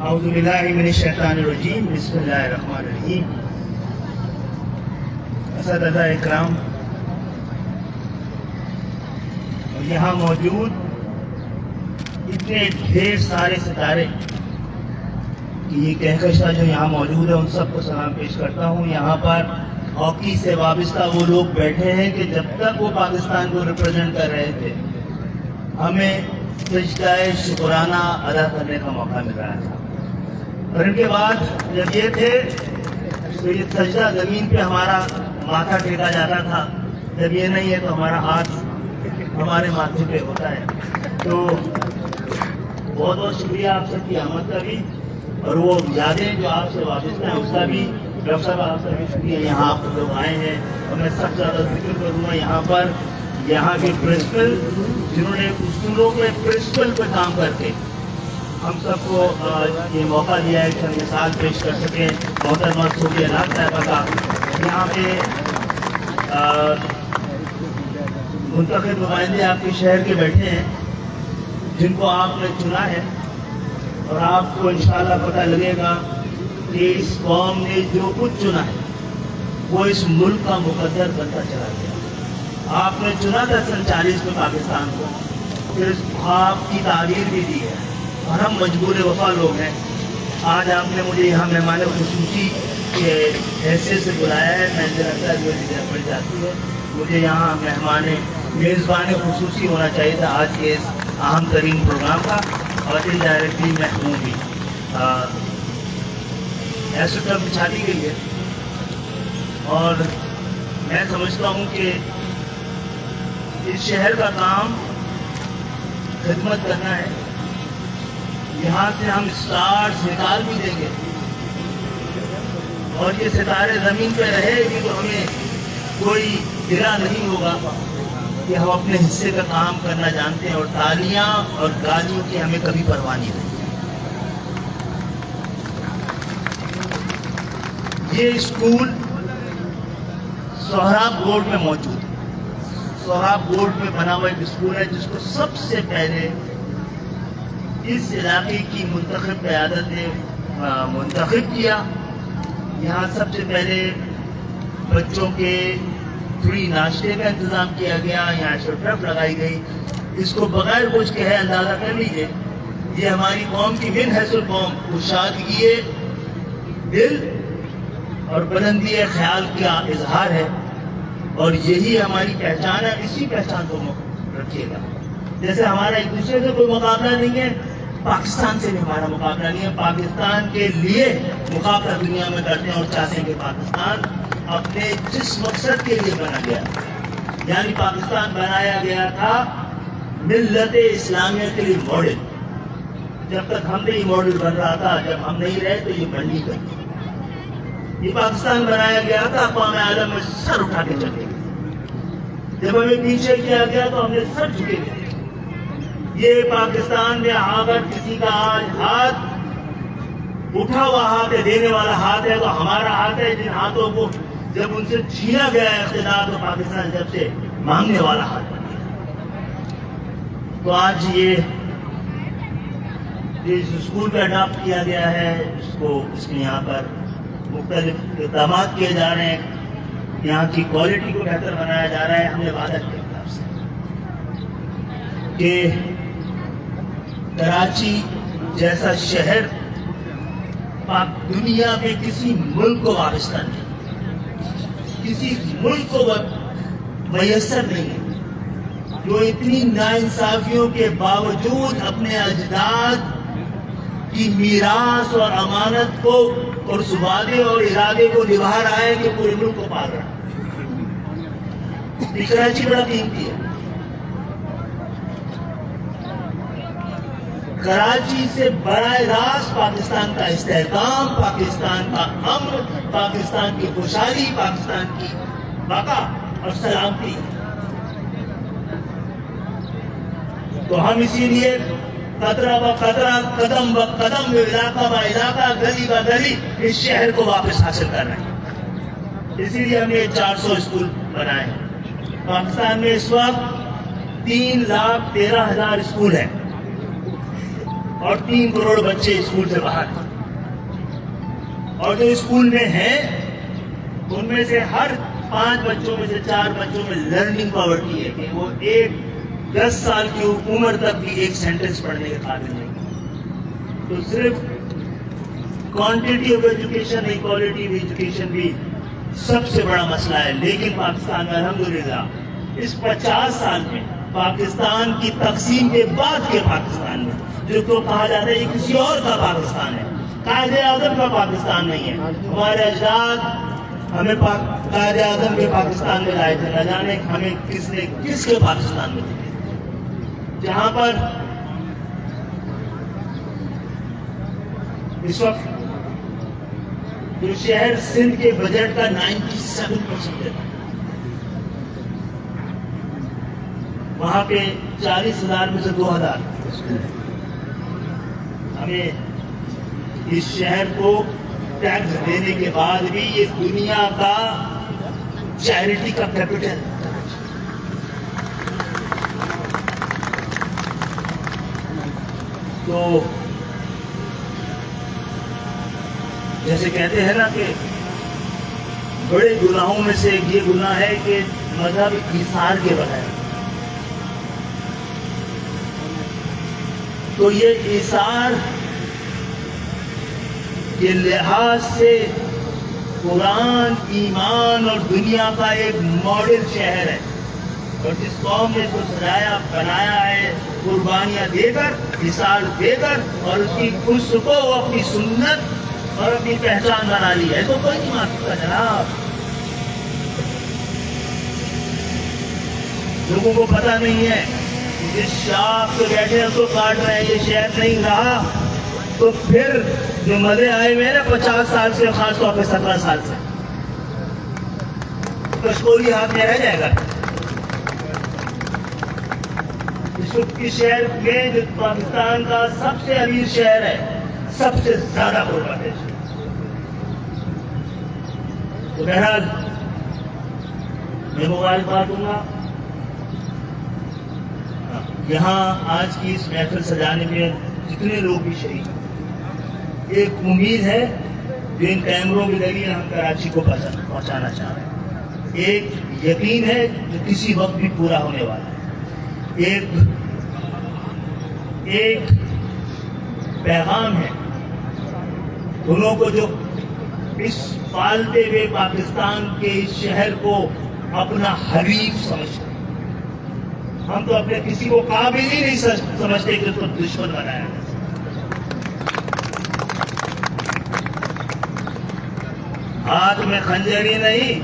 اعوذ باللہ من الشیطان الرجیم بسم اللہ الرحمن الرحیم۔ اساتذہ اکرام، یہاں موجود اتنے ڈھیر سارے ستارے کہ یہ کہکشاں جو یہاں موجود ہے ان سب کو سلام پیش کرتا ہوں۔ یہاں پر ہاکی سے وابستہ وہ لوگ بیٹھے ہیں کہ جب تک وہ پاکستان کو ریپرزینٹ کر رہے تھے ہمیں سجدہ شکرانہ ادا کرنے کا موقع مل رہا تھا، اور ان کے بعد جب یہ تھے تو یہ سجدہ زمین پہ ہمارا ماتھا ٹیکا جاتا تھا، جب یہ نہیں ہے تو ہمارا ہاتھ ہمارے ماتھے پہ ہوتا ہے۔ تو بہت بہت شکریہ آپ سب کی آمد کا بھی، اور وہ یادیں جو آپ سے وابستہ ہیں اس کا بھی۔ ڈاکٹر صاحب آپ کا بھی شکریہ، یہاں آپ لوگ آئے ہیں، اور میں سب سے زیادہ ذکر کروں گا یہاں پر یہاں کے پرنسپل جنہوں نے اسکولوں کے پرنسپل پہ کام کر کے ہم سب کو یہ موقع دیا ہے کہ ہم مثال پیش کر سکیں۔ محترمہ صوفیہ ناز صاحبہ کا یہاں پہ منتخب نمائندے آپ کے شہر کے بیٹھے ہیں جن کو آپ نے چنا ہے، اور آپ کو انشاءاللہ پتہ لگے گا کہ اس قوم نے جو کچھ چنا ہے وہ اس ملک کا مقدر بنتا چلا گیا۔ آپ نے چنا تھا سن 40 میں پاکستان کو، پھر اس خواب کی تعبیر بھی دی ہے، اور ہم مجبور وفا لوگ ہیں۔ آج آپ نے مجھے یہاں مہمان خصوصی کے حیثیت سے بلایا ہے، میں لگتا ہے میری ضرورت پڑ جاتی ہے، مجھے یہاں میزبان خصوصی ہونا چاہیے تھا آج کے اس اہم ترین پروگرام کا، اور انڈائریکٹلی میں ہوں بھی۔ ایسے طرف بچھا دی گئی ہے، اور میں سمجھتا ہوں کہ اس شہر کا کام خدمت کرنا ہے۔ یہاں سے ہم اسٹارز نکال بھی دیں گے، اور یہ ستارے زمین پہ رہے گی تو ہمیں کوئی گرا نہیں ہوگا کہ ہم اپنے حصے کا کام کرنا جانتے ہیں، اور تالیاں اور گالیوں کی ہمیں کبھی پرواہ نہیں رہی۔ یہ اسکول سہراب روڈ میں موجود ہے، سہراب روڈ میں بنا ہوا ایک اسکول ہے جس کو سب سے پہلے اس علاقے کی منتخب قیادت نے منتخب کیا۔ یہاں سب سے پہلے بچوں کے فری ناشتے کا انتظام کیا گیا، یہاں ٹرف لگائی گئی۔ اس کو بغیر کچھ کہے اندازہ کر لیجیے، یہ ہماری قوم کی من حیث القوم کشادگی دل اور بلندی خیال کا اظہار ہے، اور یہی ہماری پہچان ہے۔ اسی پہچان کو رکھیے گا۔ جیسے ہمارا ایک دوسرے سے کوئی مقابلہ نہیں ہے، پاکستان سے بھی ہمارا مقابلہ نہیں ہے۔ پاکستان کے لیے مقابلہ دنیا میں کرتے ہیں، اور چاہتے ہیں کہ پاکستان اپنے جس مقصد کے لیے بنا گیا، یعنی پاکستان بنایا گیا تھا ملت اسلامیہ کے لیے ماڈل۔ جب تک ہم نے یہ ماڈل بن رہا تھا، جب ہم نہیں رہے تو یہ بن نہیں کرتی۔ یہ پاکستان بنایا گیا تھا اقوام عالم میں سر اٹھا کے چلے گئے، جب ہمیں پیچھے کیا گیا تو ہم نے سر جھکے گئے۔ یہ پاکستان میں اگر کسی کا آج ہاتھ اٹھا ہوا ہاتھ ہے، دینے والا ہاتھ ہے، تو ہمارا ہاتھ ہے۔ جن ہاتھوں کو جب ان سے چھینا گیا ہے اقتدار، تو پاکستان جب سے مانگنے والا ہاتھ بن گیا۔ تو آج یہ جس اسکول کا اڈاپٹ کیا گیا ہے، اس میں یہاں پر مختلف اقدامات کیے جا رہے ہیں، یہاں کی کوالٹی کو بہتر بنایا جا رہا ہے۔ ہم نے وعدہ کیا آپ سے کہ کراچی جیسا شہر دنیا میں کسی ملک کو وابستہ نہیں، کسی ملک کو میسر نہیں ہے جو اتنی ناانصافیوں کے باوجود اپنے اجداد کی میراث اور امانت کو اور اس وعدے اور ارادے کو نبھا رہا ہے کہ پورے ملک کو پال رہا ہے۔ کراچی بڑا قیمتی ہے۔ کراچی سے براہ راست پاکستان کا استحکام، پاکستان کا امن، پاکستان کی خوشحالی، پاکستان کی بقا اور سلامتی تو ہم اسی لیے قطرہ ب قطرہ، قدم ب قدم، علاقہ ب علاقہ، گلی ب گلی اس شہر کو واپس حاصل کر رہے ہیں. اسی لیے ہم نے 400 اسکول بنائے ہیں. پاکستان میں اس وقت 3,13,000 اسکول ہیں اور 3 کروڑ بچے اسکول سے باہر ہیں. اور جو اسکول میں ہیں ان میں سے ہر 5 بچوں میں سے 4 بچوں میں لرننگ پاورٹی ہے کہ وہ 10 سال کی عمر تک بھی ایک سینٹنس پڑھنے کے قابل نہیں. تو صرف کوانٹٹی آف ایجوکیشن نہیں، کوالٹی آف ایجوکیشن بھی سب سے بڑا مسئلہ ہے. لیکن پاکستان میں الحمدللہ اس 50 سال میں پاکستان کی تقسیم کے بعد کے پاکستان میں جو کو کہا جاتا ہے یہ کسی اور کا پاکستان ہے، قائد اعظم کا پاکستان نہیں ہے. ہمارے اجداد ہمیں قائد اعظم کے پاکستان میں لائے تھے، نہ جانے ہمیں کس نے کس کے پاکستان میں دے. جہاں پر اس وقت جو شہر سندھ کے بجٹ کا 97% ہے، وہاں پہ 40,000 میں سے 2,000 ہمیں اس شہر کو ٹیکس دینے کے بعد بھی یہ دنیا کا چیریٹی کا کیپٹل. تو جیسے کہتے ہیں نا کہ بڑے گناہوں میں سے یہ گناہ ہے کہ مذہب ایثار کے بغیر. تو یہ ایثار کے لحاظ سے قرآن، ایمان اور دنیا کا ایک ماڈل شہر ہے. اور جس قوم نے اس کو سجایا بنایا ہے قربانیاں دے کر، ایثار دے کر، اور اس کو اپنی سنت اور اپنی پہچان بنا لی ہے، تو کوئی نہیں مان سکتا جناب. لوگوں کو پتہ نہیں ہے جس شاخ پہ بیٹھے ہیں اس کو کاٹ رہے ہیں. یہ شہر نہیں رہا تو پھر جو مزے آئے ہوئے ہیں نا 50 سال سے، خاص طور پہ 17 سال سے، کشکولی ہاتھ میں رہ جائے گا. اس شہر میں جو پاکستان کا سب سے امیر شہر ہے، سب سے زیادہ غربت ہے. تو بہرحال میں مبارکباد دوں گا. یہاں آج کی اس محفل سجانے میں جتنے لوگ بھی شریک ہیں، ایک امید ہے جو ان کیمروں کے ذریعے ہم کراچی کو پہنچانا چاہ رہے ہیں. ایک یقین ہے جو کسی وقت بھی پورا ہونے والا ہے. ایک پیغام ہے انہوں کو جو اس پالتے ہوئے پاکستان کے اس شہر کو اپنا حریف سمجھتے ہیں. ہم تو اپنے کسی کو قابل ہی نہیں سمجھتے کہ اس کو دشمن بنایا. ہاتھ میں خنجر ہی نہیں،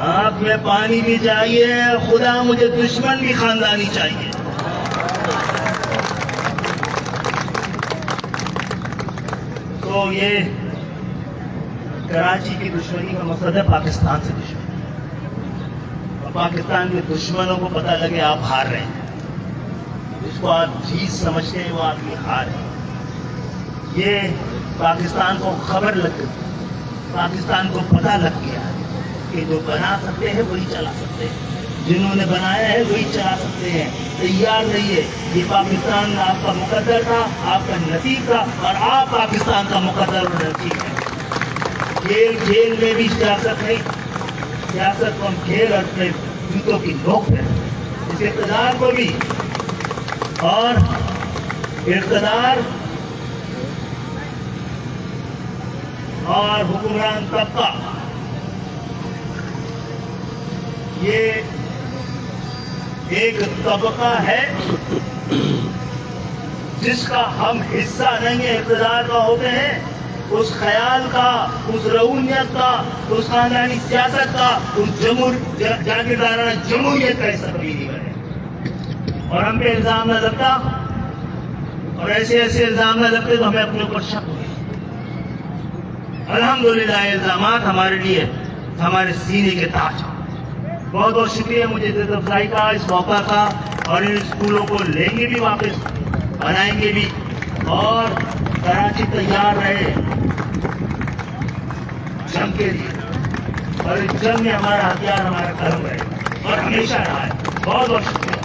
آنکھ میں پانی بھی چاہیے. خدا مجھے دشمن بھی خاندانی چاہیے. تو یہ کراچی کی دشمنی کا مقصد ہے پاکستان سے دشمنی. اور پاکستان کے دشمنوں کو پتہ لگے آپ ہار رہے ہیں، جس کو آپ جیت سمجھتے ہیں وہ آپ کی ہار ہے. یہ پاکستان کو خبر لگ گئی، پاکستان کو پتہ لگ گیا کہ جو بنا سکتے ہیں وہی چلا سکتے ہیں، جنہوں نے بنایا ہے وہی چلا سکتے ہیں. تیار رہیے. یہ پاکستان آپ کا مقدر تھا، آپ کا نصیب تھا، اور آپ پاکستان کا مقدر اور نصیب ہے. جیل میں بھی سیاست نہیں، سیاست کو ہم کھیل اپنے جوتوں کی نوک پہ. اس اقتدار کو بھی، اور اقتدار اور حکمران طبقہ، یہ ایک طبقہ ہے جس کا ہم حصہ نہیں ہے، اقتدار کا ہوتے ہیں. اس خیال کا، اس رعونیت کا، اس خاندانی سیاست کا، اس جاگیردارانہ جمہوریت کا حصہ کبھی نہیں بنے. اور ہم پہ الزام نہ لگتا، اور ایسے الزام نہ لگتے تو ہمیں اپنے اوپر شک ہوئی. الحمدللہ الزامات ہمارے لیے ہمارے سینے کے تاج. بہت بہت شکریہ مجھے عزت افزائی کا، اس موقع کا. اور ان اسکولوں کو لیں گے بھی واپس, بنائیں گے بھی, اور کراچی تیار رہے جنگ کے لیے, اور اس جنگ میں ہمارا ہتھیار ہمارا قلم رہے اور ہمیشہ رہا ہے. بہت بہت شکریہ.